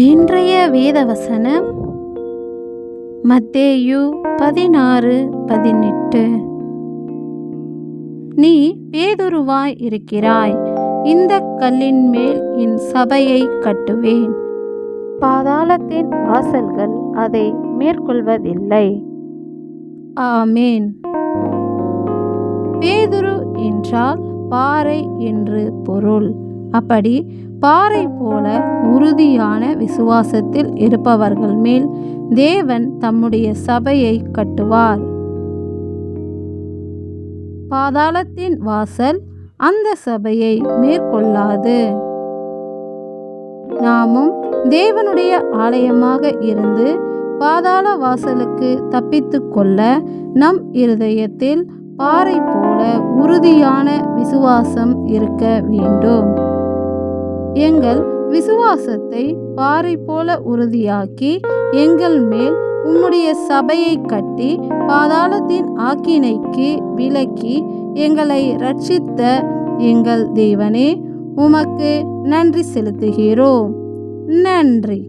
இன்றைய வேதவசனம் மத்தேயு 16:18. நீ பேதுருவாய் இருக்கிறாய், இந்த கல்லின் மேல் என் சபையை கட்டுவேன், பாதாளத்தின் வாசல்கள் அதை மேற்கொள்வதில்லை. ஆமேன். பேதுரு என்றால் பாறை என்று பொருள். அப்படி பாறை போல உறுதியான விசுவாசத்தில் இருப்பவர்கள் மேல் தேவன் தம்முடைய சபையை கட்டுவார். பாதாளத்தின் வாசல் அந்த சபையை மேற்கொள்ளாது. நாமும் தேவனுடைய ஆலயமாக இருந்து பாதாள வாசலுக்கு தப்பித்து கொள்ள நம் இருதயத்தில் பாறை போல உறுதியான விசுவாசம் இருக்க வேண்டும். எங்கள் விசுவாசத்தை பாறை போல உறுதியாக்கி எங்கள் மேல் உம்முடைய சபையை கட்டி பாதாளத்தின் ஆக்கினைக்கு விலக்கி எங்களை இரட்சித்த எங்கள் தேவனே, உமக்கு நன்றி செலுத்துகிறோம். நன்றி.